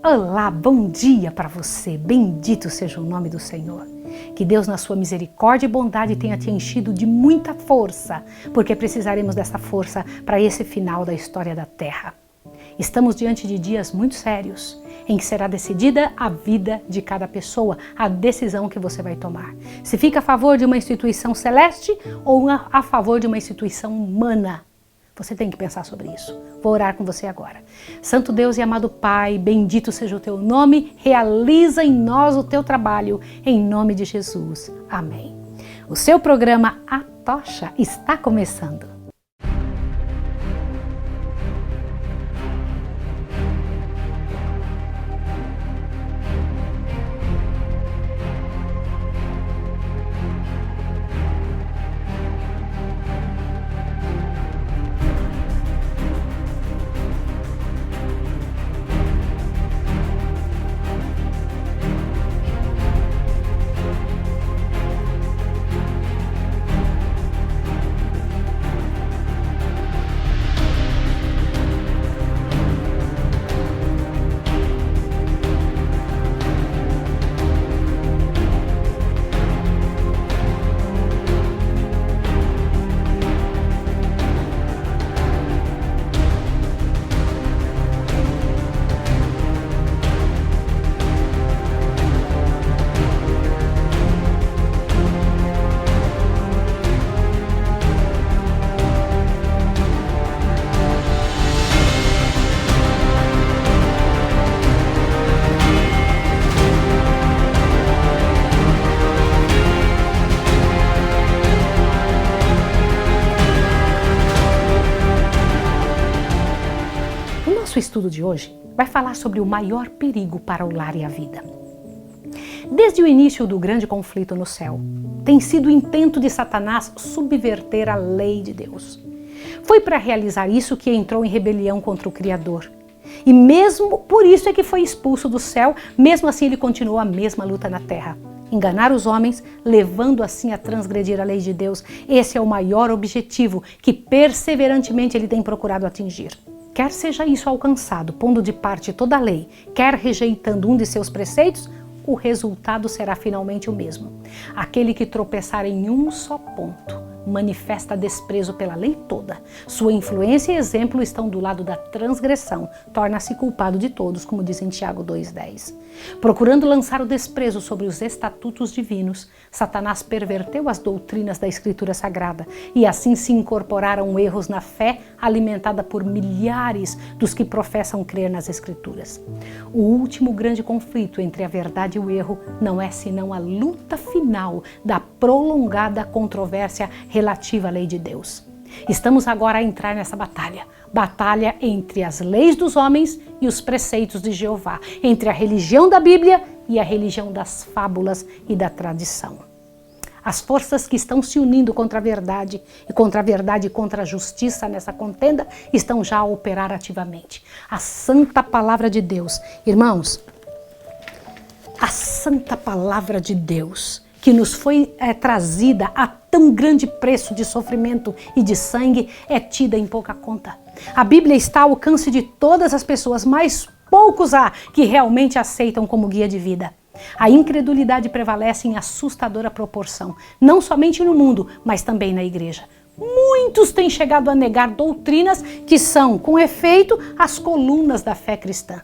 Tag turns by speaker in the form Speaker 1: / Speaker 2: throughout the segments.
Speaker 1: Olá, bom dia para você, bendito seja o nome do Senhor. Que Deus na sua misericórdia e bondade tenha te enchido de muita força, porque precisaremos dessa força para esse final da história da Terra. Estamos diante de dias muito sérios, em que será decidida a vida de cada pessoa, a decisão que você vai tomar. Se fica a favor de uma instituição celeste ou a favor de uma instituição humana. Você tem que pensar sobre isso. Vou orar com você agora. Santo Deus e amado Pai, bendito seja o teu nome, realiza em nós o teu trabalho, em nome de Jesus. Amém. O seu programa A Tocha está começando. O estudo de hoje vai falar sobre o maior perigo para o lar e a vida. Desde o início do grande conflito no céu, tem sido o intento de Satanás subverter a lei de Deus. Foi para realizar isso que entrou em rebelião contra o Criador. E mesmo por isso é que foi expulso do céu, mesmo assim ele continuou a mesma luta na terra. Enganar os homens, levando assim a transgredir a lei de Deus. Esse é o maior objetivo que perseverantemente ele tem procurado atingir. Quer seja isso alcançado, pondo de parte toda a lei, quer rejeitando um de seus preceitos, o resultado será finalmente o mesmo. Aquele que tropeçar em um só ponto manifesta desprezo pela lei toda. Sua influência e exemplo estão do lado da transgressão, torna-se culpado de todos, como diz em Tiago 2,10. Procurando lançar o desprezo sobre os estatutos divinos, Satanás perverteu as doutrinas da Escritura Sagrada e assim se incorporaram erros na fé alimentada por milhares dos que professam crer nas Escrituras. O último grande conflito entre a verdade e o erro não é senão a luta final da prolongada controvérsia relativa à lei de Deus. Estamos agora a entrar nessa batalha entre as leis dos homens e os preceitos de Jeová, entre a religião da Bíblia e a religião das fábulas e da tradição. As forças que estão se unindo contra a verdade e contra a justiça nessa contenda estão já a operar ativamente. A santa palavra de Deus, irmãos, a santa palavra de Deus que nos foi trazida a tão grande preço de sofrimento e de sangue é tida em pouca conta. A Bíblia está ao alcance de todas as pessoas, mas poucos há que realmente aceitam como guia de vida. A incredulidade prevalece em assustadora proporção, não somente no mundo, mas também na igreja. Muitos têm chegado a negar doutrinas que são, com efeito, as colunas da fé cristã.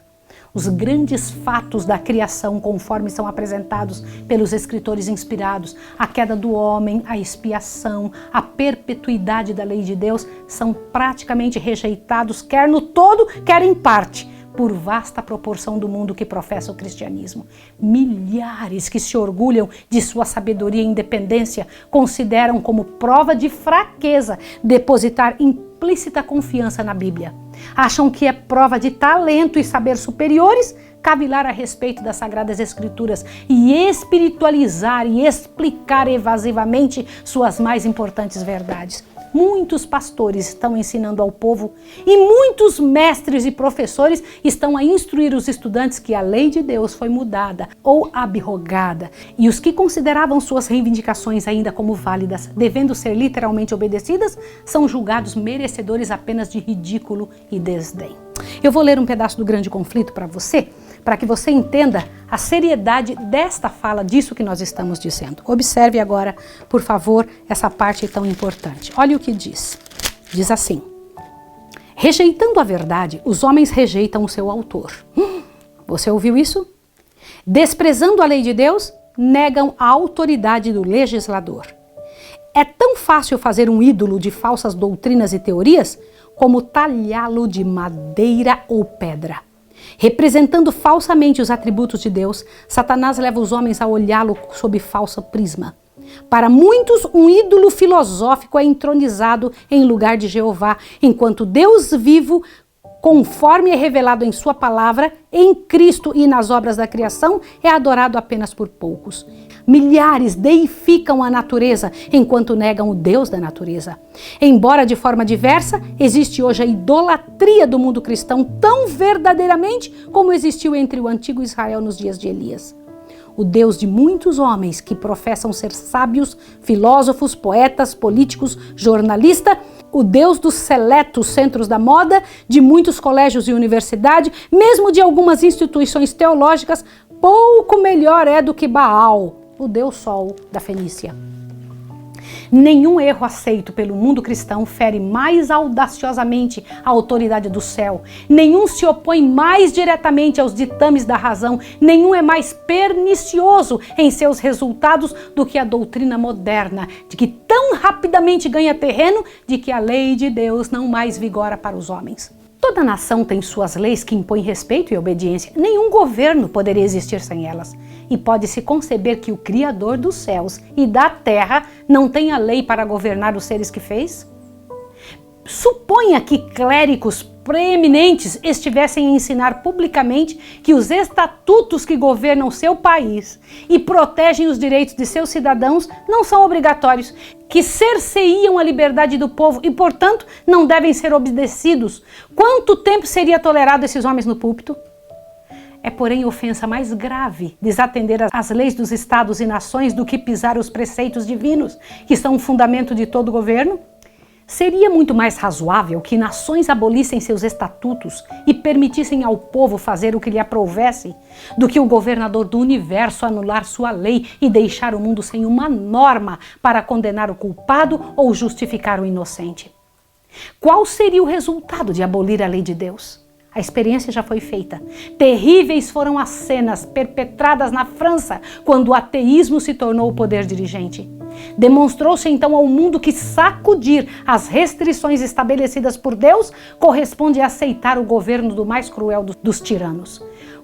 Speaker 1: Os grandes fatos da criação, conforme são apresentados pelos escritores inspirados, a queda do homem, a expiação, a perpetuidade da lei de Deus, são praticamente rejeitados, quer no todo, quer em parte, por vasta proporção do mundo que professa o cristianismo. Milhares que se orgulham de sua sabedoria e independência consideram como prova de fraqueza depositar implícita confiança na Bíblia. Acham que é prova de talento e saber superiores cavilar a respeito das Sagradas Escrituras e espiritualizar e explicar evasivamente suas mais importantes verdades. Muitos pastores estão ensinando ao povo e muitos mestres e professores estão a instruir os estudantes que a lei de Deus foi mudada ou abrogada e os que consideravam suas reivindicações ainda como válidas, devendo ser literalmente obedecidas, são julgados merecedores apenas de ridículo e desdém. Eu vou ler um pedaço do grande conflito para você, para que você entenda a seriedade desta fala, disso que nós estamos dizendo. Observe agora, por favor, essa parte tão importante. Olha o que diz. Diz assim: rejeitando a verdade, os homens rejeitam o seu autor. Você ouviu isso? Desprezando a lei de Deus, negam a autoridade do legislador. É tão fácil fazer um ídolo de falsas doutrinas e teorias como talhá-lo de madeira ou pedra. Representando falsamente os atributos de Deus, Satanás leva os homens a olhá-lo sob falso prisma. Para muitos, um ídolo filosófico é entronizado em lugar de Jeová, enquanto Deus vivo, conforme é revelado em sua palavra, em Cristo e nas obras da criação, é adorado apenas por poucos. Milhares deificam a natureza, enquanto negam o Deus da natureza. Embora de forma diversa, existe hoje a idolatria do mundo cristão tão verdadeiramente como existiu entre o antigo Israel nos dias de Elias. O Deus de muitos homens que professam ser sábios, filósofos, poetas, políticos, jornalistas, o Deus dos seletos centros da moda, de muitos colégios e universidades, mesmo de algumas instituições teológicas, pouco melhor é do que Baal, o Deus Sol da Fenícia. Nenhum erro aceito pelo mundo cristão fere mais audaciosamente a autoridade do céu. Nenhum se opõe mais diretamente aos ditames da razão. Nenhum é mais pernicioso em seus resultados do que a doutrina moderna, de que tão rapidamente ganha terreno, de que a lei de Deus não mais vigora para os homens. Toda nação tem suas leis que impõem respeito e obediência. Nenhum governo poderia existir sem elas. E pode-se conceber que o Criador dos céus e da terra não tenha lei para governar os seres que fez? Suponha que clérigos preeminentes estivessem a ensinar publicamente que os estatutos que governam seu país e protegem os direitos de seus cidadãos não são obrigatórios, que cerceiam a liberdade do povo e, portanto, não devem ser obedecidos. Quanto tempo seria tolerado esses homens no púlpito? É, porém, ofensa mais grave desatender às leis dos estados e nações do que pisar os preceitos divinos, que são o fundamento de todo governo? Seria muito mais razoável que nações abolissem seus estatutos e permitissem ao povo fazer o que lhe aprovesse, do que o governador do universo anular sua lei e deixar o mundo sem uma norma para condenar o culpado ou justificar o inocente. Qual seria o resultado de abolir a lei de Deus? A experiência já foi feita. Terríveis foram as cenas perpetradas na França quando o ateísmo se tornou o poder dirigente. Demonstrou-se então ao mundo que sacudir as restrições estabelecidas por Deus corresponde a aceitar o governo do mais cruel dos tiranos.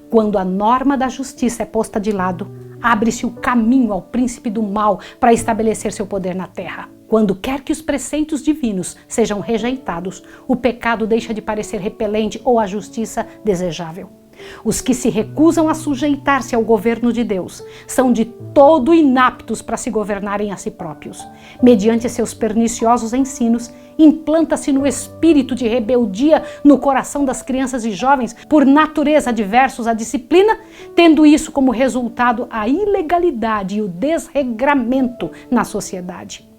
Speaker 1: Quando a norma da justiça é posta de lado, abre-se o caminho ao príncipe do mal para estabelecer seu poder na terra. Quando quer que os preceitos divinos sejam rejeitados, o pecado deixa de parecer repelente ou a justiça desejável. Os que se recusam a sujeitar-se ao governo de Deus são de todo inaptos para se governarem a si próprios. Mediante seus perniciosos ensinos, implanta-se no espírito de rebeldia no coração das crianças e jovens, por natureza adversos à disciplina, tendo isso como resultado a ilegalidade e o desregramento na sociedade.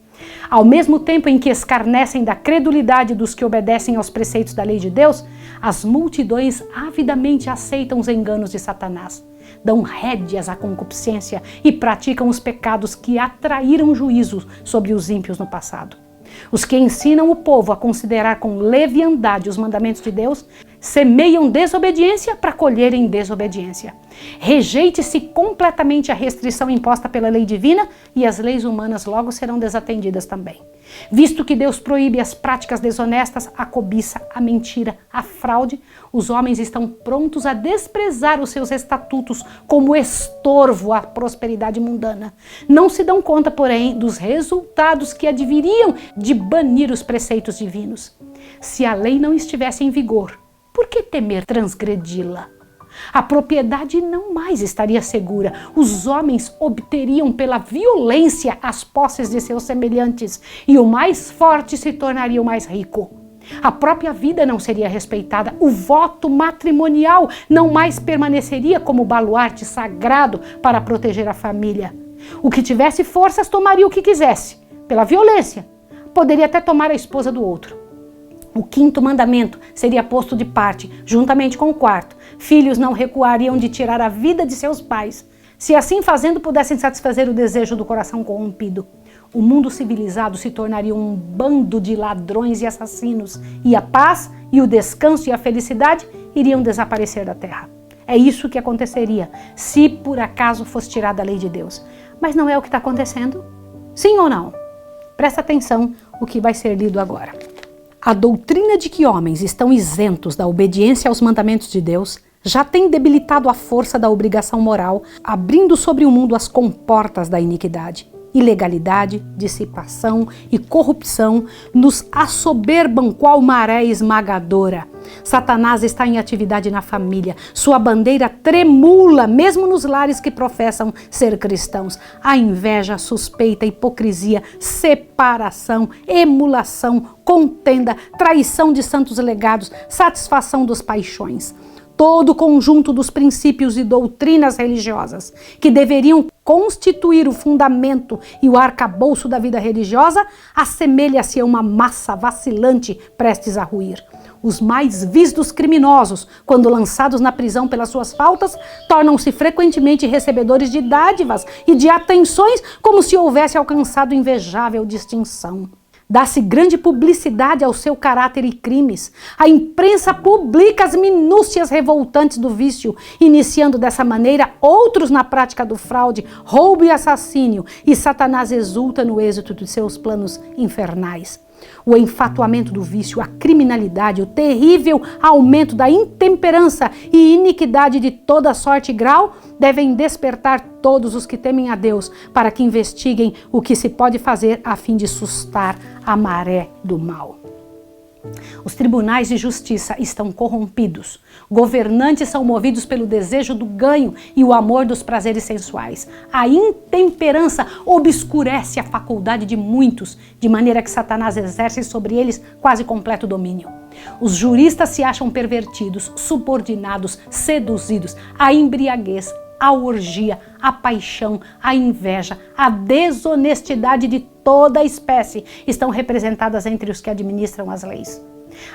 Speaker 1: Ao mesmo tempo em que escarnecem da credulidade dos que obedecem aos preceitos da lei de Deus, as multidões avidamente aceitam os enganos de Satanás, dão rédeas à concupiscência e praticam os pecados que atraíram juízo sobre os ímpios no passado. Os que ensinam o povo a considerar com leviandade os mandamentos de Deus semeiam desobediência para colherem desobediência. Rejeite-se completamente a restrição imposta pela lei divina e as leis humanas logo serão desatendidas também. Visto que Deus proíbe as práticas desonestas, a cobiça, a mentira, a fraude, os homens estão prontos a desprezar os seus estatutos como estorvo à prosperidade mundana. Não se dão conta, porém, dos resultados que adviriam de banir os preceitos divinos. Se a lei não estivesse em vigor, por que temer transgredi-la? A propriedade não mais estaria segura. Os homens obteriam pela violência as posses de seus semelhantes e o mais forte se tornaria o mais rico. A própria vida não seria respeitada. O voto matrimonial não mais permaneceria como baluarte sagrado para proteger a família. O que tivesse forças tomaria o que quisesse. Pela violência, poderia até tomar a esposa do outro. O quinto mandamento seria posto de parte, juntamente com o quarto, Filhos não recuariam de tirar a vida de seus pais, se assim fazendo pudessem satisfazer o desejo do coração corrompido. O mundo civilizado se tornaria um bando de ladrões e assassinos, e a paz e o descanso e a felicidade iriam desaparecer da terra. É isso que aconteceria se por acaso fosse tirada a lei de Deus. Mas não é o que está acontecendo? Sim ou não? Presta atenção o que vai ser lido agora. A doutrina de que homens estão isentos da obediência aos mandamentos de Deus já tem debilitado a força da obrigação moral, abrindo sobre o mundo as comportas da iniquidade. Ilegalidade, dissipação e corrupção nos assoberbam qual maré esmagadora. Satanás está em atividade na família. Sua bandeira tremula mesmo nos lares que professam ser cristãos. A inveja, a suspeita, a hipocrisia, separação, emulação, contenda, traição de santos legados, satisfação das paixões. Todo o conjunto dos princípios e doutrinas religiosas que deveriam constituir o fundamento e o arcabouço da vida religiosa assemelha-se a uma massa vacilante prestes a ruir. Os mais vis dos criminosos, quando lançados na prisão pelas suas faltas, tornam-se frequentemente recebedores de dádivas e de atenções como se houvesse alcançado invejável distinção. Dá-se grande publicidade ao seu caráter e crimes. A imprensa publica as minúcias revoltantes do vício, iniciando dessa maneira outros na prática do fraude, roubo e assassínio, e Satanás exulta no êxito de seus planos infernais. O enfatuamento do vício, a criminalidade, o terrível aumento da intemperança e iniquidade de toda sorte e grau devem despertar todos os que temem a Deus para que investiguem o que se pode fazer a fim de sustar a maré do mal. Os tribunais de justiça estão corrompidos. Governantes são movidos pelo desejo do ganho e o amor dos prazeres sensuais. A intemperança obscurece a faculdade de muitos, de maneira que Satanás exerce sobre eles quase completo domínio. Os juristas se acham pervertidos, subordinados, seduzidos. A embriaguez, a orgia, a paixão, a inveja, a desonestidade de toda a espécie estão representadas entre os que administram as leis.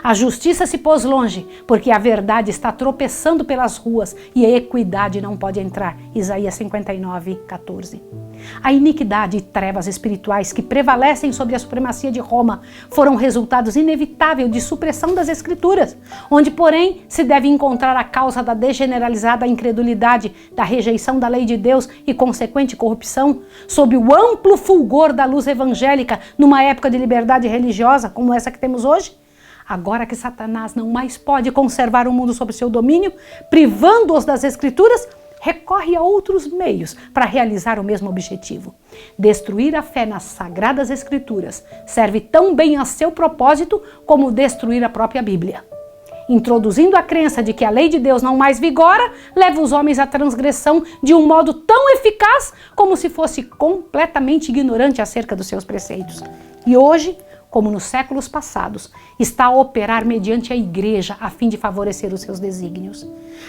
Speaker 1: A justiça se pôs longe, porque a verdade está tropeçando pelas ruas e a equidade não pode entrar. Isaías 59:14. A iniquidade e trevas espirituais que prevalecem sobre a supremacia de Roma foram resultados inevitáveis de supressão das Escrituras, onde, porém, se deve encontrar a causa da degeneralizada incredulidade, da rejeição da lei de Deus e consequente corrupção, sob o amplo fulgor da luz evangélica numa época de liberdade religiosa como essa que temos hoje. Agora que Satanás não mais pode conservar o mundo sob seu domínio, privando-os das Escrituras, recorre a outros meios para realizar o mesmo objetivo. Destruir a fé nas Sagradas Escrituras serve tão bem a seu propósito como destruir a própria Bíblia. Introduzindo a crença de que a lei de Deus não mais vigora, leva os homens à transgressão de um modo tão eficaz como se fosse completamente ignorante acerca dos seus preceitos. E hoje, como nos séculos passados, está a operar mediante a igreja a fim de favorecer os seus desígnios.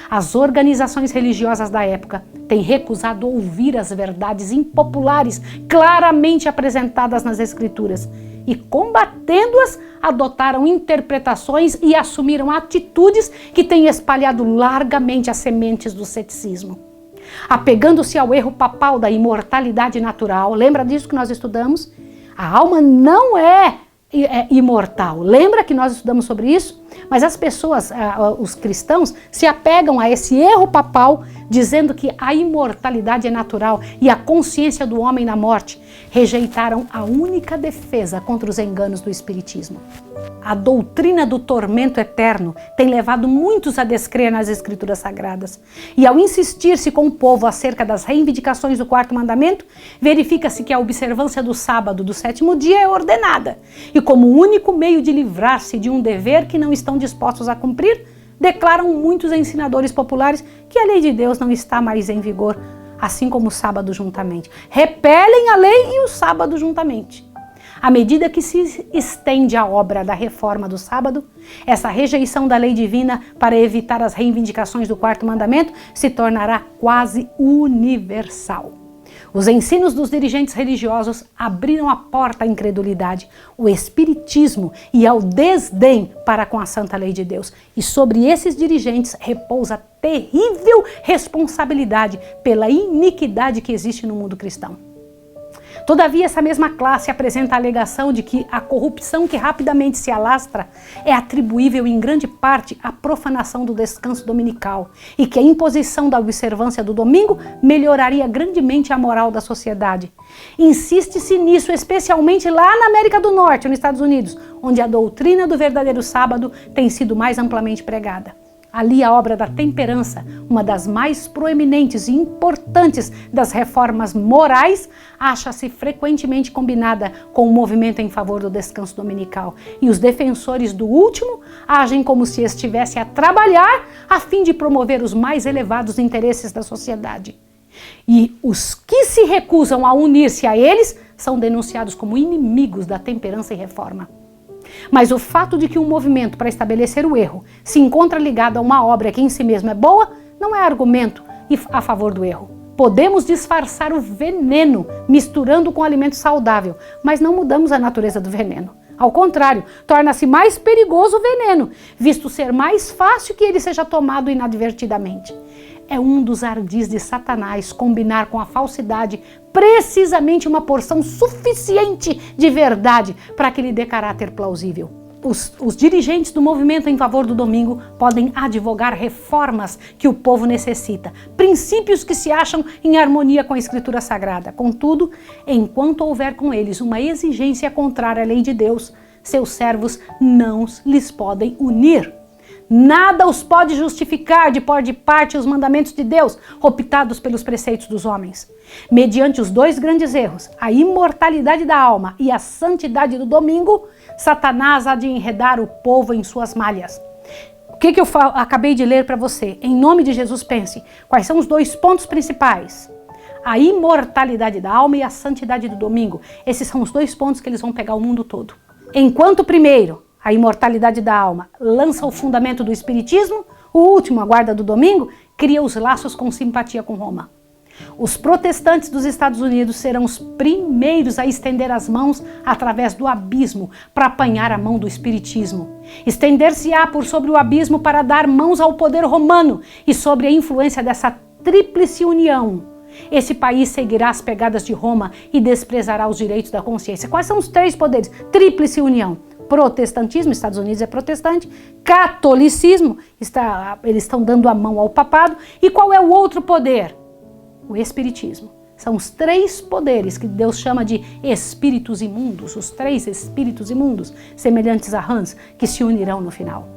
Speaker 1: As organizações religiosas da época têm recusado ouvir as verdades impopulares claramente apresentadas nas Escrituras e, combatendo-as, adotaram interpretações e assumiram atitudes que têm espalhado largamente as sementes do ceticismo. Apegando-se ao erro papal da imortalidade natural, lembra disso que nós estudamos? A alma não é imortal. Lembra que nós estudamos sobre isso? Mas as pessoas, os cristãos, se apegam a esse erro papal, dizendo que a imortalidade é natural e a consciência do homem na morte. Rejeitaram a única defesa contra os enganos do espiritismo. A doutrina do tormento eterno tem levado muitos a descrer nas Escrituras Sagradas. E ao insistir-se com o povo acerca das reivindicações do quarto mandamento, verifica-se que a observância do sábado do sétimo dia é ordenada. E como único meio de livrar-se de um dever que não estão dispostos a cumprir, declaram muitos ensinadores populares que a lei de Deus não está mais em vigor, assim como o sábado juntamente. Repelem a lei e o sábado juntamente. À medida que se estende a obra da reforma do sábado, essa rejeição da lei divina para evitar as reivindicações do quarto mandamento se tornará quase universal. Os ensinos dos dirigentes religiosos abriram a porta à incredulidade, ao espiritismo e ao desdém para com a santa lei de Deus. E sobre esses dirigentes repousa a terrível responsabilidade pela iniquidade que existe no mundo cristão. Todavia, essa mesma classe apresenta a alegação de que a corrupção que rapidamente se alastra é atribuível em grande parte à profanação do descanso dominical e que a imposição da observância do domingo melhoraria grandemente a moral da sociedade. Insiste-se nisso especialmente lá na América do Norte, nos Estados Unidos, onde a doutrina do verdadeiro sábado tem sido mais amplamente pregada. Ali a obra da temperança, uma das mais proeminentes e importantes das reformas morais, acha-se frequentemente combinada com o movimento em favor do descanso dominical. E os defensores do último agem como se estivesse a trabalhar a fim de promover os mais elevados interesses da sociedade. E os que se recusam a unir-se a eles são denunciados como inimigos da temperança e reforma. Mas o fato de que um movimento para estabelecer o erro se encontra ligado a uma obra que em si mesma é boa, não é argumento a favor do erro. Podemos disfarçar o veneno misturando com alimento saudável, mas não mudamos a natureza do veneno. Ao contrário, torna-se mais perigoso o veneno, visto ser mais fácil que ele seja tomado inadvertidamente. É um dos ardis de Satanás combinar com a falsidade precisamente uma porção suficiente de verdade para que lhe dê caráter plausível. Os dirigentes do movimento em favor do domingo podem advogar reformas que o povo necessita, princípios que se acham em harmonia com a Escritura Sagrada. Contudo, enquanto houver com eles uma exigência contrária à lei de Deus, seus servos não lhes podem unir. Nada os pode justificar de pôr de parte os mandamentos de Deus, optados pelos preceitos dos homens. Mediante os dois grandes erros, a imortalidade da alma e a santidade do domingo, Satanás há de enredar o povo em suas malhas. O que eu acabei de ler para você? Em nome de Jesus, pense. Quais são os dois pontos principais? A imortalidade da alma e a santidade do domingo. Esses são os dois pontos que eles vão pegar o mundo todo. Enquanto o primeiro, a imortalidade da alma, lança o fundamento do espiritismo, o último, a guarda do domingo, cria os laços com simpatia com Roma. Os protestantes dos Estados Unidos serão os primeiros a estender as mãos através do abismo para apanhar a mão do espiritismo. Estender-se-á por sobre o abismo para dar mãos ao poder romano e sobre a influência dessa tríplice união. Esse país seguirá as pegadas de Roma e desprezará os direitos da consciência. Quais são os três poderes? Tríplice união. Protestantismo, Estados Unidos é protestante, catolicismo, eles estão dando a mão ao papado, e qual é o outro poder? O espiritismo. São os três poderes que Deus chama de espíritos imundos, os três espíritos imundos, semelhantes a rãs, que se unirão no final.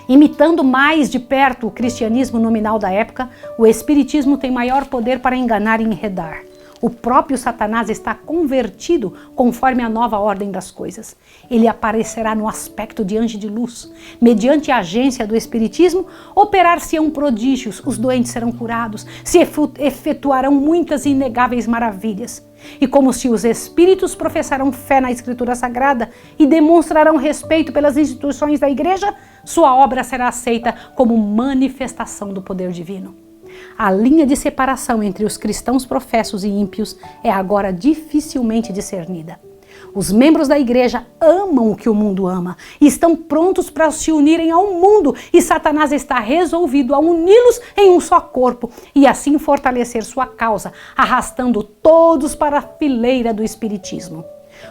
Speaker 1: Imitando mais de perto o cristianismo nominal da época, o espiritismo tem maior poder para enganar e enredar. O próprio Satanás está convertido conforme a nova ordem das coisas. Ele aparecerá no aspecto de anjo de luz. Mediante a agência do espiritismo, operar-se-ão prodígios, os doentes serão curados, se efetuarão muitas e inegáveis maravilhas. E como se os espíritos professarão fé na Escritura Sagrada e demonstrarão respeito pelas instituições da igreja, sua obra será aceita como manifestação do poder divino. A linha de separação entre os cristãos professos e ímpios é agora dificilmente discernida. Os membros da igreja amam o que o mundo ama e estão prontos para se unirem ao mundo, e Satanás está resolvido a uni-los em um só corpo e assim fortalecer sua causa, arrastando todos para a fileira do espiritismo.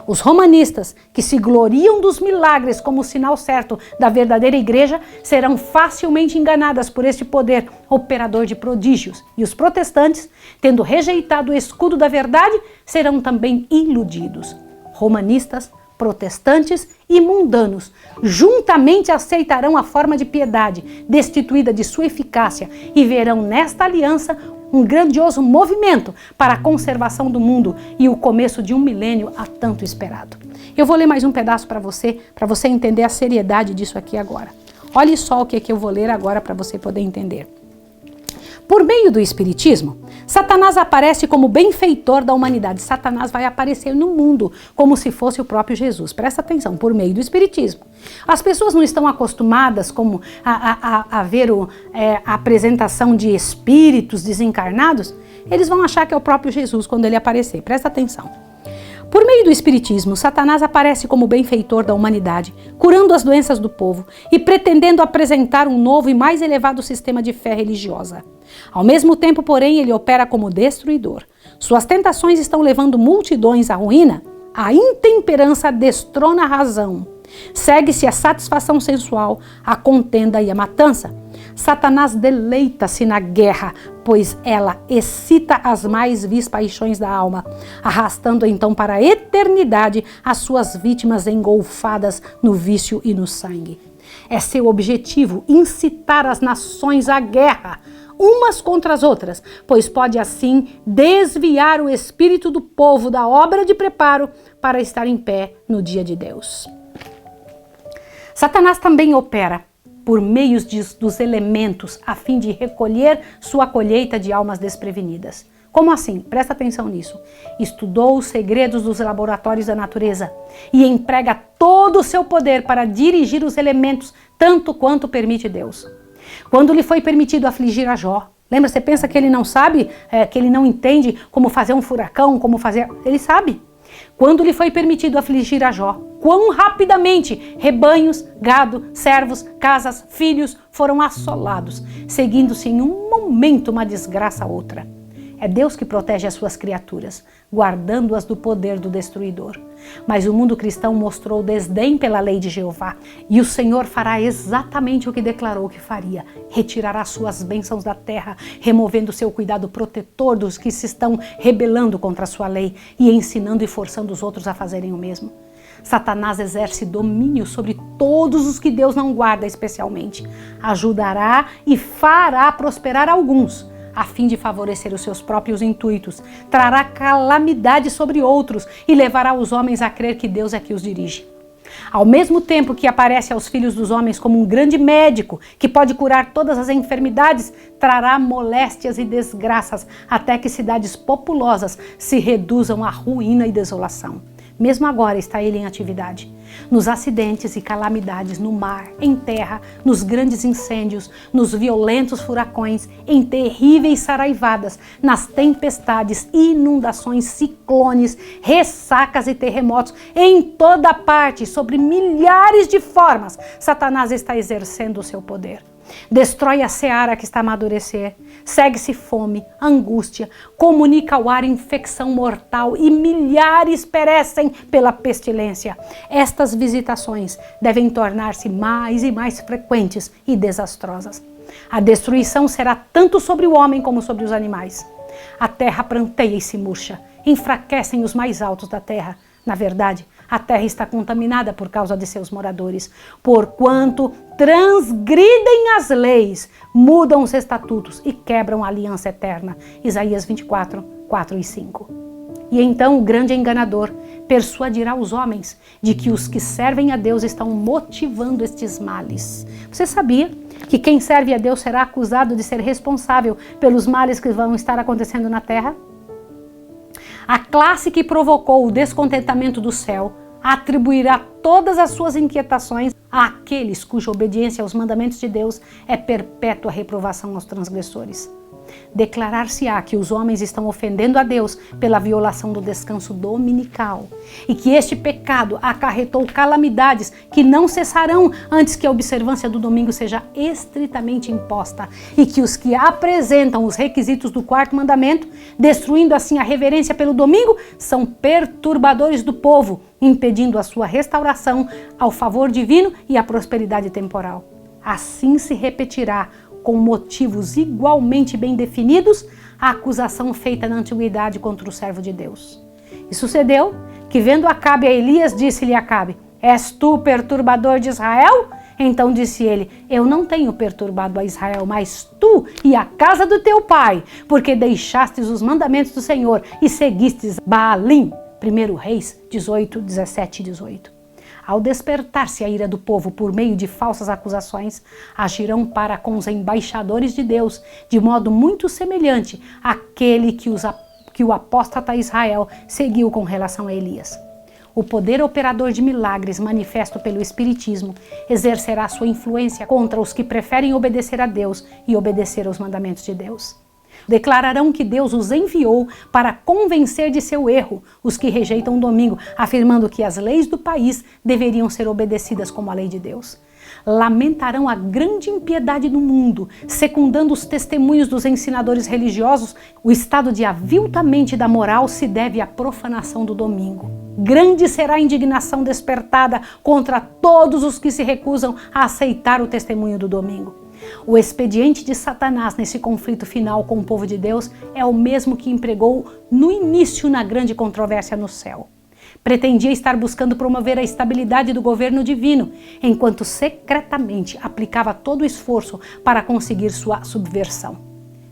Speaker 1: Os romanistas, que se gloriam dos milagres como sinal certo da verdadeira igreja, serão facilmente enganadas por este poder operador de prodígios. E os protestantes, tendo rejeitado o escudo da verdade, serão também iludidos. Romanistas, protestantes e mundanos juntamente aceitarão a forma de piedade, destituída de sua eficácia, e verão nesta aliança um grandioso movimento para a conservação do mundo e o começo de um milênio há tanto esperado. Eu vou ler mais um pedaço para você entender a seriedade disso aqui agora. Olhe só o que eu vou ler agora para você poder entender. Por meio do Espiritismo, Satanás aparece como benfeitor da humanidade. Satanás vai aparecer no mundo como se fosse o próprio Jesus. Presta atenção, por meio do Espiritismo. As pessoas não estão acostumadas a ver a apresentação de espíritos desencarnados. Eles vão achar que é o próprio Jesus quando ele aparecer. Presta atenção. Por meio do Espiritismo, Satanás aparece como benfeitor da humanidade, curando as doenças do povo e pretendendo apresentar um novo e mais elevado sistema de fé religiosa. Ao mesmo tempo, porém, ele opera como destruidor. Suas tentações estão levando multidões à ruína. A intemperança destrona a razão. Segue-se a satisfação sensual, a contenda e a matança. Satanás deleita-se na guerra, pois ela excita as mais vis paixões da alma, arrastando então para a eternidade as suas vítimas engolfadas no vício e no sangue. É seu objetivo incitar as nações à guerra, umas contra as outras, pois pode assim desviar o espírito do povo da obra de preparo para estar em pé no dia de Deus. Satanás também opera por meios dos elementos a fim de recolher sua colheita de almas desprevenidas. Como assim? Presta atenção nisso. Estudou os segredos dos laboratórios da natureza e emprega todo o seu poder para dirigir os elementos tanto quanto permite Deus. Quando lhe foi permitido afligir a Jó, lembra, você pensa que ele não sabe, que ele não entende como fazer um furacão, como fazer... Ele sabe. Quando lhe foi permitido afligir a Jó, quão rapidamente rebanhos, gado, servos, casas, filhos foram assolados, seguindo-se em um momento uma desgraça a outra. É Deus que protege as suas criaturas, guardando-as do poder do destruidor. Mas o mundo cristão mostrou desdém pela lei de Jeová, e o Senhor fará exatamente o que declarou que faria. Retirará suas bênçãos da terra, removendo seu cuidado protetor dos que se estão rebelando contra a sua lei e ensinando e forçando os outros a fazerem o mesmo. Satanás exerce domínio sobre todos os que Deus não guarda especialmente. Ajudará e fará prosperar alguns, a fim de favorecer os seus próprios intuitos, trará calamidade sobre outros e levará os homens a crer que Deus é que os dirige. Ao mesmo tempo que aparece aos filhos dos homens como um grande médico que pode curar todas as enfermidades, trará moléstias e desgraças até que cidades populosas se reduzam à ruína e desolação. Mesmo agora está ele em atividade. Nos acidentes e calamidades no mar, em terra, nos grandes incêndios, nos violentos furacões, em terríveis saraivadas, nas tempestades, inundações, ciclones, ressacas e terremotos, em toda parte, sobre milhares de formas, Satanás está exercendo o seu poder. Destrói a seara que está a amadurecer, segue-se fome, angústia, comunica ao ar infecção mortal e milhares perecem pela pestilência. Estas visitações devem tornar-se mais e mais frequentes e desastrosas. A destruição será tanto sobre o homem como sobre os animais. A terra pranteia e se murcha, enfraquecem os mais altos da terra. Na verdade, a terra está contaminada por causa de seus moradores, porquanto transgridem as leis, mudam os estatutos e quebram a aliança eterna. Isaías 24, 4 e 5. E então o grande enganador persuadirá os homens de que os que servem a Deus estão motivando estes males. Você sabia que quem serve a Deus será acusado de ser responsável pelos males que vão estar acontecendo na terra? A classe que provocou o descontentamento do céu atribuirá todas as suas inquietações àqueles cuja obediência aos mandamentos de Deus é perpétua reprovação aos transgressores. Declarar-se-á que os homens estão ofendendo a Deus pela violação do descanso dominical e que este pecado acarretou calamidades que não cessarão antes que a observância do domingo seja estritamente imposta e que os que apresentam os requisitos do quarto mandamento, destruindo assim a reverência pelo domingo, são perturbadores do povo, impedindo a sua restauração ao favor divino e à prosperidade temporal. Assim se repetirá com motivos igualmente bem definidos, a acusação feita na antiguidade contra o servo de Deus. E sucedeu que, vendo Acabe a Elias, disse-lhe Acabe: És tu perturbador de Israel? Então disse ele: Eu não tenho perturbado a Israel, mas tu e a casa do teu pai, porque deixastes os mandamentos do Senhor e seguistes Baalim. 1 Reis 18, 17 e 18. Ao despertar-se a ira do povo por meio de falsas acusações, agirão para com os embaixadores de Deus, de modo muito semelhante àquele que o apóstata Israel seguiu com relação a Elias. O poder operador de milagres manifesto pelo Espiritismo exercerá sua influência contra os que preferem obedecer a Deus e obedecer aos mandamentos de Deus. Declararão que Deus os enviou para convencer de seu erro os que rejeitam o domingo, afirmando que as leis do país deveriam ser obedecidas como a lei de Deus. Lamentarão a grande impiedade do mundo, secundando os testemunhos dos ensinadores religiosos. O estado de aviltamento da moral se deve à profanação do domingo. Grande será a indignação despertada contra todos os que se recusam a aceitar o testemunho do domingo. O expediente de Satanás nesse conflito final com o povo de Deus é o mesmo que empregou no início na grande controvérsia no céu. Pretendia estar buscando promover a estabilidade do governo divino, enquanto secretamente aplicava todo o esforço para conseguir sua subversão.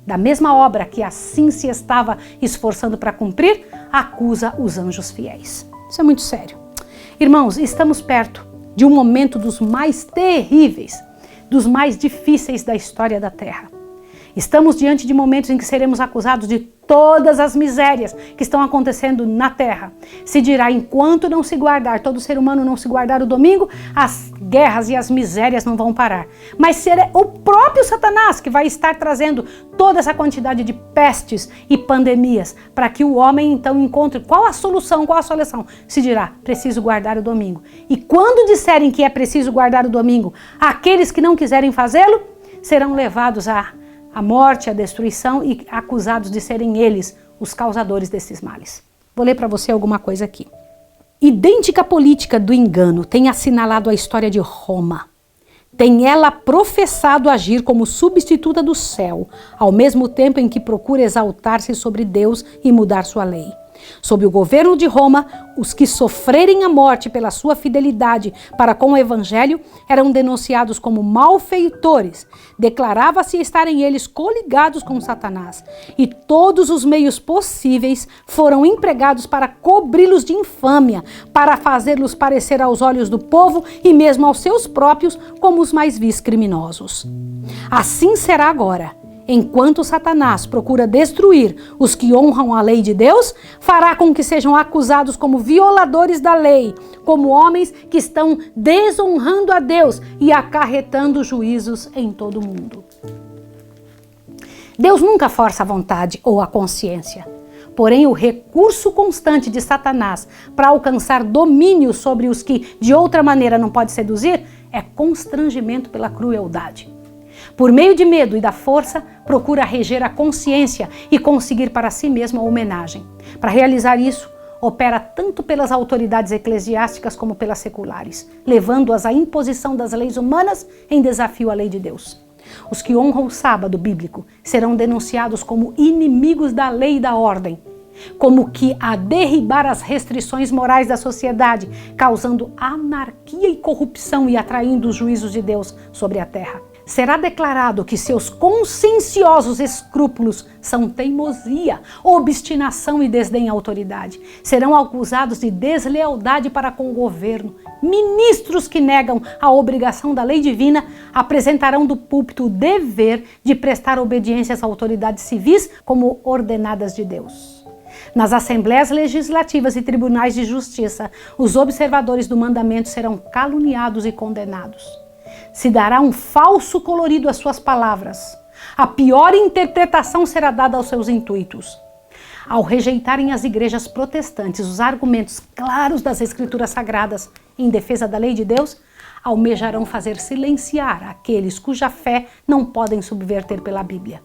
Speaker 1: Da mesma obra que assim se estava esforçando para cumprir, acusa os anjos fiéis. Isso é muito sério. Irmãos, estamos perto de um momento dos mais terríveis, dos mais difíceis da história da Terra. Estamos diante de momentos em que seremos acusados de todas as misérias que estão acontecendo na Terra. Se dirá, enquanto não se guardar, todo ser humano não se guardar o domingo, as guerras e as misérias não vão parar. Mas será o próprio Satanás que vai estar trazendo toda essa quantidade de pestes e pandemias para que o homem então encontre qual a solução, qual a solução. Se dirá, preciso guardar o domingo. E quando disserem que é preciso guardar o domingo, aqueles que não quiserem fazê-lo serão levados à morte, à destruição e acusados de serem eles os causadores desses males. Vou ler para você alguma coisa aqui. Idêntica política do engano tem assinalado a história de Roma. Tem ela professado agir como substituta do céu, ao mesmo tempo em que procura exaltar-se sobre Deus e mudar sua lei. Sob o governo de Roma, os que sofrerem a morte pela sua fidelidade para com o Evangelho eram denunciados como malfeitores. Declarava-se estarem eles coligados com Satanás. E todos os meios possíveis foram empregados para cobri-los de infâmia, para fazê-los parecer aos olhos do povo e mesmo aos seus próprios como os mais vis criminosos. Assim será agora. Enquanto Satanás procura destruir os que honram a lei de Deus, fará com que sejam acusados como violadores da lei, como homens que estão desonrando a Deus e acarretando juízos em todo o mundo. Deus nunca força a vontade ou a consciência. Porém, o recurso constante de Satanás para alcançar domínio sobre os que de outra maneira não pode seduzir é constrangimento pela crueldade. Por meio de medo e da força, procura reger a consciência e conseguir para si mesmo a homenagem. Para realizar isso, opera tanto pelas autoridades eclesiásticas como pelas seculares, levando-as à imposição das leis humanas em desafio à lei de Deus. Os que honram o sábado bíblico serão denunciados como inimigos da lei e da ordem, como que a derribar as restrições morais da sociedade, causando anarquia e corrupção e atraindo os juízos de Deus sobre a terra. Será declarado que seus conscienciosos escrúpulos são teimosia, obstinação e desdém à autoridade. Serão acusados de deslealdade para com o governo. Ministros que negam a obrigação da lei divina apresentarão do púlpito o dever de prestar obediência às autoridades civis como ordenadas de Deus. Nas assembleias legislativas e tribunais de justiça, os observadores do mandamento serão caluniados e condenados. Se dará um falso colorido às suas palavras. A pior interpretação será dada aos seus intuitos. Ao rejeitarem as igrejas protestantes os argumentos claros das Escrituras Sagradas em defesa da lei de Deus, almejarão fazer silenciar aqueles cuja fé não podem subverter pela Bíblia.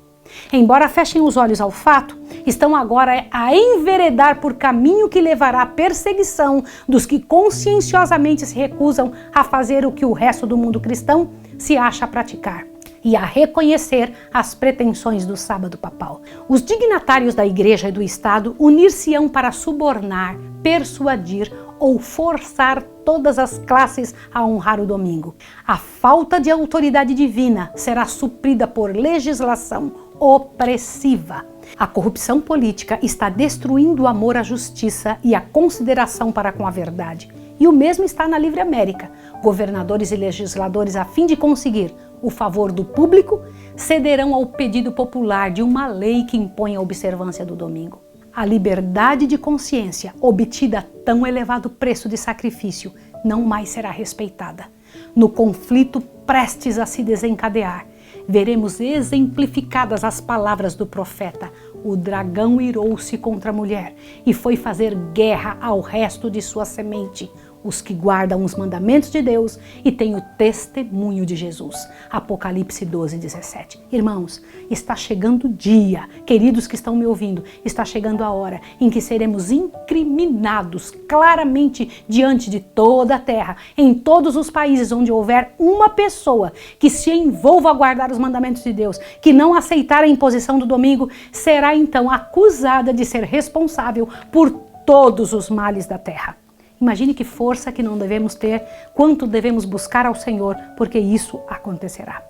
Speaker 1: Embora fechem os olhos ao fato, estão agora a enveredar por caminho que levará à perseguição dos que conscienciosamente se recusam a fazer o que o resto do mundo cristão se acha a praticar e a reconhecer as pretensões do sábado papal. Os dignatários da igreja e do Estado unir-se-ão para subornar, persuadir ou forçar todas as classes a honrar o domingo. A falta de autoridade divina será suprida por legislação opressiva. A corrupção política está destruindo o amor à justiça e a consideração para com a verdade. E o mesmo está na Livre América. Governadores e legisladores, a fim de conseguir o favor do público, cederão ao pedido popular de uma lei que impõe a observância do domingo. A liberdade de consciência, obtida a tão elevado preço de sacrifício, não mais será respeitada. No conflito prestes a se desencadear, veremos exemplificadas as palavras do profeta: o dragão irou-se contra a mulher e foi fazer guerra ao resto de sua semente, os que guardam os mandamentos de Deus e têm o testemunho de Jesus. Apocalipse 12:17. Irmãos, está chegando o dia, queridos que estão me ouvindo, está chegando a hora em que seremos incriminados claramente diante de toda a terra, em todos os países onde houver uma pessoa que se envolva a guardar os mandamentos de Deus, que não aceitar a imposição do domingo, será então acusada de ser responsável por todos os males da terra. Imagine que força que não devemos ter, quanto devemos buscar ao Senhor, porque isso acontecerá.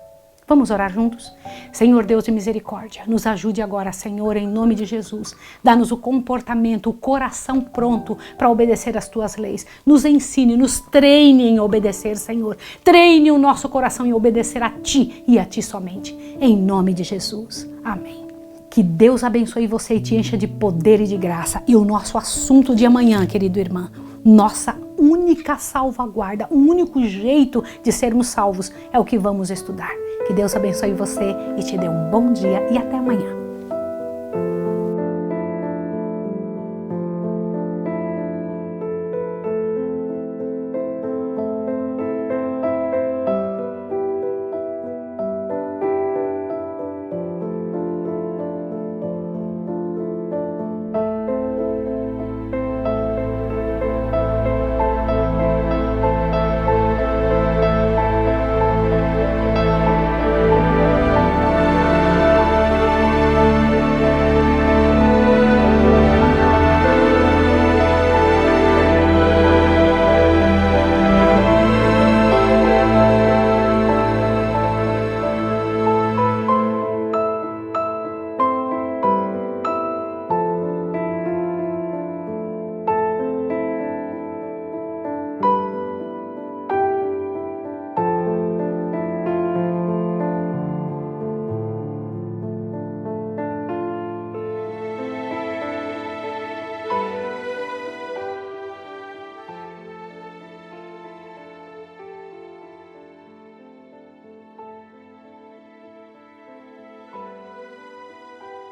Speaker 1: Vamos orar juntos? Senhor Deus de misericórdia, nos ajude agora, Senhor, em nome de Jesus. Dá-nos o comportamento, o coração pronto para obedecer às Tuas leis. Nos ensine, nos treine em obedecer, Senhor. Treine o nosso coração em obedecer a Ti e a Ti somente. Em nome de Jesus. Amém. Que Deus abençoe você e te encha de poder e de graça. E o nosso assunto de amanhã, querido irmão, nossa única salvaguarda, o único jeito de sermos salvos é o que vamos estudar. Que Deus abençoe você e te dê um bom dia e até amanhã.